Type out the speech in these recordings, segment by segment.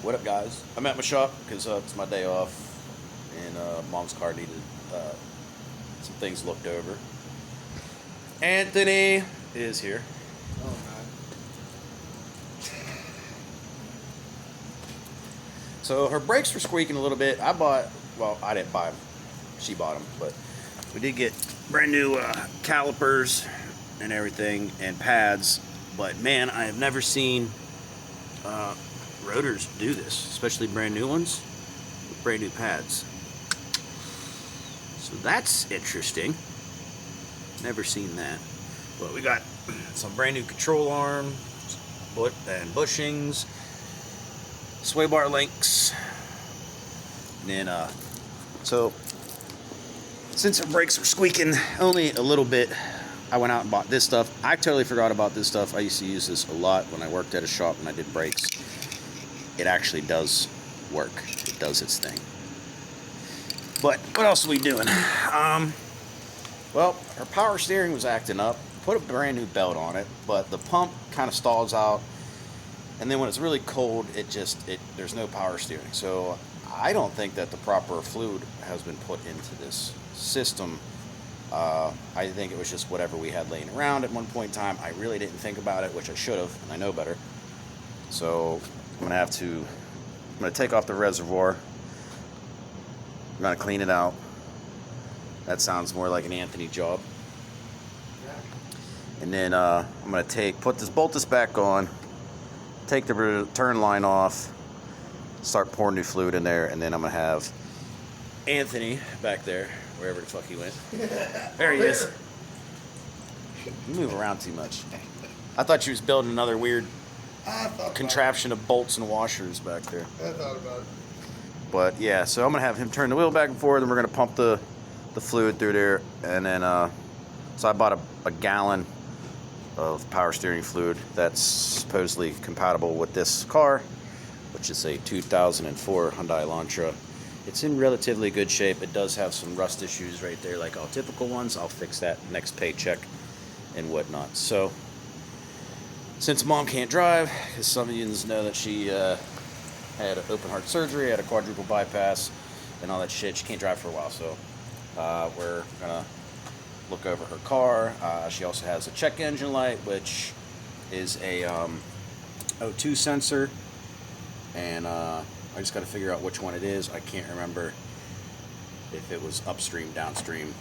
What up, guys? I'm at my shop because it's my day off, and mom's car needed some things looked over. Anthony is here. Oh, man. So her brakes were squeaking a little bit. I didn't buy them. She bought them, but we did get brand new calipers and everything and pads. But man, I have never seen rotors do this, especially brand new ones with brand new pads. So that's interesting. Never seen that. But we got some brand new control arm and bushings, sway bar links, and then so since our brakes were squeaking only a little bit, I went out and bought this stuff. I totally forgot about this stuff. I used to use this a lot when I worked at a shop and I did brakes. It actually does work. It does its thing. But what else are we doing? Well, our power steering was acting up. Put a brand new belt on it, but the pump kind of stalls out. And then when it's really cold, there's no power steering. So I don't think that the proper fluid has been put into this system. I think it was just whatever we had laying around at one point in time. I really didn't think about it, which I should have, and I know better. So I'm gonna take off the reservoir. I'm gonna clean it out. That sounds more like an Anthony job. And then I'm gonna bolt this back on, take the return line off, start pouring new fluid in there, and then I'm gonna have Anthony back there, wherever the fuck he went. There he is. You move around too much. I thought you was building another weird contraption of bolts and washers back there. I thought about it. But yeah, so I'm gonna have him turn the wheel back and forth, and we're gonna pump the fluid through there, and then so I bought a gallon of power steering fluid that's supposedly compatible with this car, which is a 2004 Hyundai Elantra. It's in relatively good shape. It does have some rust issues right there, like all typical ones. I'll fix that next paycheck and whatnot. So since mom can't drive, because some of you know that she had open heart surgery, had a quadruple bypass, and all that shit, she can't drive for a while. So we're gonna look over her car. She also has a check engine light, which is a O2 sensor, and I just got to figure out which one it is. I can't remember if it was upstream, downstream.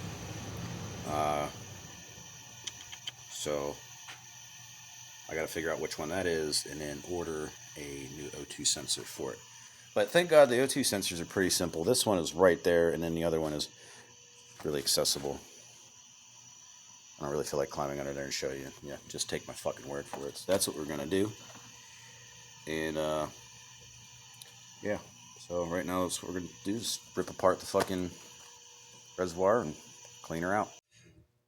So I got to figure out which one that is, and then order a new O2 sensor for it. But thank God the O2 sensors are pretty simple. This one is right there, and then the other one is really accessible. I don't really feel like climbing under there and show you. Yeah, just take my fucking word for it. So that's what we're gonna do. And yeah. So right now, that's what we're gonna do is rip apart the fucking reservoir and clean her out.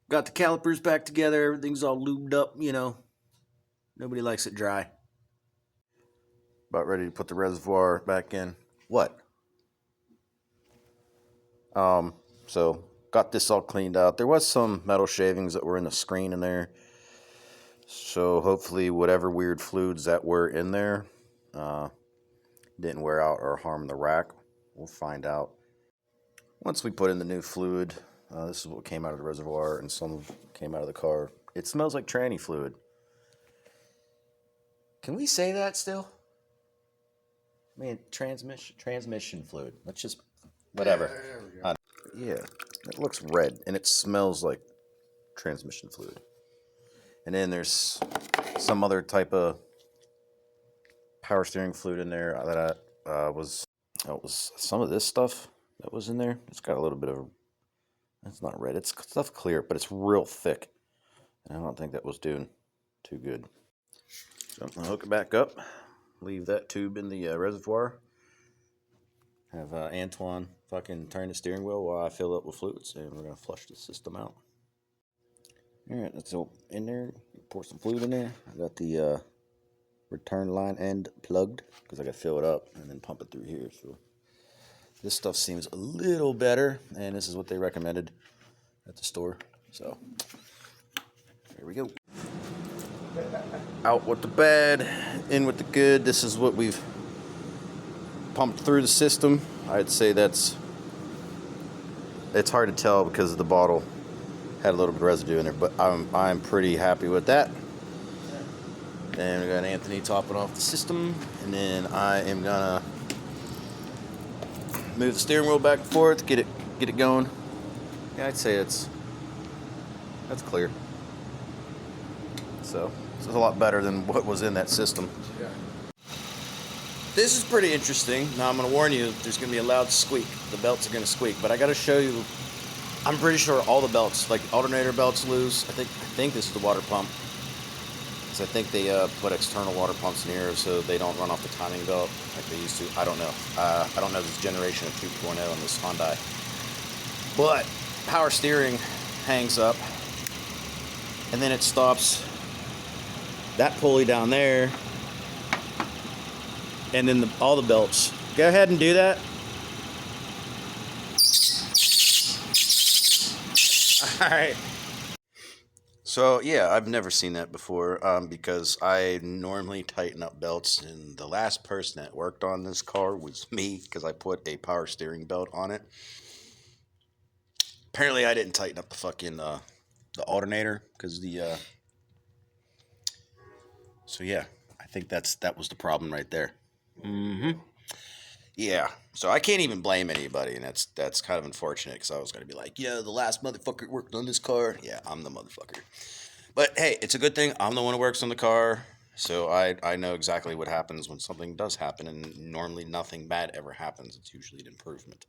Got the calipers back together. Everything's all lubed up. You know, nobody likes it dry. About ready to put the reservoir back in. What? So got this all cleaned out. There was some metal shavings that were in the screen in there. So hopefully whatever weird fluids that were in there didn't wear out or harm the rack. We'll find out. Once we put in the new fluid, this is what came out of the reservoir and some came out of the car. It smells like tranny fluid. Can we say that still? I mean, transmission fluid. Let's just, whatever. There we go. Yeah, it looks red and it smells like transmission fluid. And then there's some other type of power steering fluid in there that it was some of this stuff that was in there. It's got a little bit of, it's not red, it's stuff clear, but it's real thick. And I don't think that was doing too good. So I'm gonna hook it back up, leave that tube in the reservoir. Have Antoine fucking turn the steering wheel while I fill it with fluids, and we're gonna flush the system out. All right, let's go in there, pour some fluid in there. I got the return line end plugged because I got to fill it up and then pump it through here. So this stuff seems a little better, and this is what they recommended at the store. So here we go. Out with the bad, in with the good. This is what we've pumped through the system. I'd say it's hard to tell because the bottle had a little bit of residue in there, but I'm pretty happy with that. And we got Anthony topping off the system, and then I am gonna move the steering wheel back and forth, get it going. Yeah, I'd say that's clear. So this is a lot better than what was in that system. Yeah. This is pretty interesting. Now I'm going to warn you, there's going to be a loud squeak. The belts are going to squeak, but I got to show you. I'm pretty sure all the belts, like alternator belts, loose. I think this is the water pump, because I think they put external water pumps in here so they don't run off the timing belt like they used to. I don't know. I don't know this generation of 2.0 on this Hyundai, but power steering hangs up, and then it stops that pulley down there, and then all the belts. Go ahead and do that. All right. So yeah, I've never seen that before, because I normally tighten up belts, and the last person that worked on this car was me, because I put a power steering belt on it. Apparently, I didn't tighten up the fucking the alternator, because the so yeah, I think that was the problem right there. Yeah, so I can't even blame anybody, and that's kind of unfortunate, because I was gonna be like, yeah, the last motherfucker worked on this car. Yeah, I'm the motherfucker. But hey, it's a good thing I'm the one who works on the car, so I know exactly what happens when something does happen, and normally nothing bad ever happens. It's usually an improvement,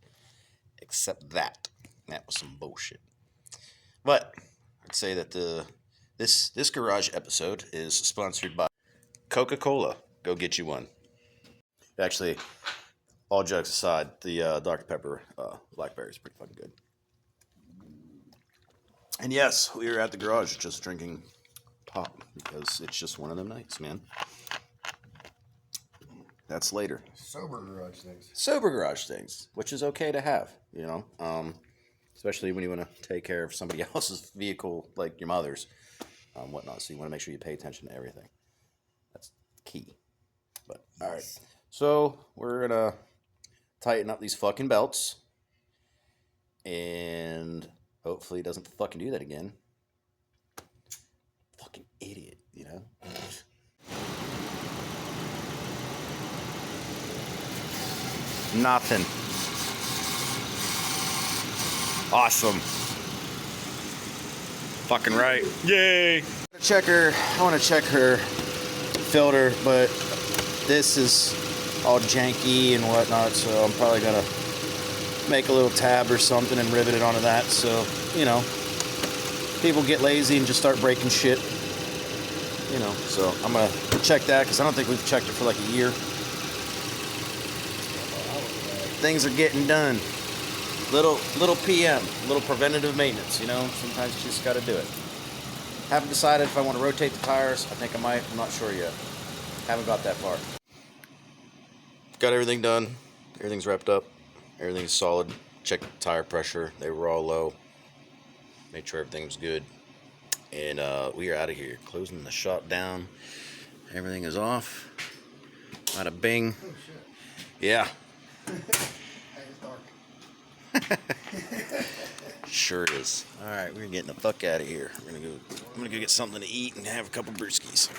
except that was some bullshit. But I'd say that this garage episode is sponsored by Coca-Cola. Go get you one. Actually, all jokes aside, the Dr. Pepper Blackberry is pretty fucking good. And yes, we were at the garage just drinking pop, because it's just one of them nights, man. That's later. Sober garage things. Sober garage things, which is okay to have, you know, especially when you want to take care of somebody else's vehicle, like your mother's, whatnot. So you want to make sure you pay attention to everything. That's key. But all right, so we're gonna tighten up these fucking belts, and hopefully it doesn't fucking do that again. Fucking idiot, you know. Nothing. Awesome. Fucking right. Yay. I want to check her filter, but this is all janky and whatnot, so I'm probably gonna make a little tab or something and rivet it onto that, so, you know, people get lazy and just start breaking shit, you know. So I'm gonna check that, because I don't think we've checked it for like a year. Things are getting done. Little PM, little preventative maintenance, you know. Sometimes you just got to do it. Haven't decided if I want to rotate the tires. I think I might. I'm not sure yet. Haven't got that far. Got everything done. Everything's wrapped up. Everything's solid. Checked the tire pressure. They were all low. Made sure everything was good. And we are out of here. Closing the shop down. Everything is off. Bada bing. Oh shit. Yeah. It's dark. Sure is. All right, we're getting the fuck out of here. I'm gonna go get something to eat and have a couple brewskis.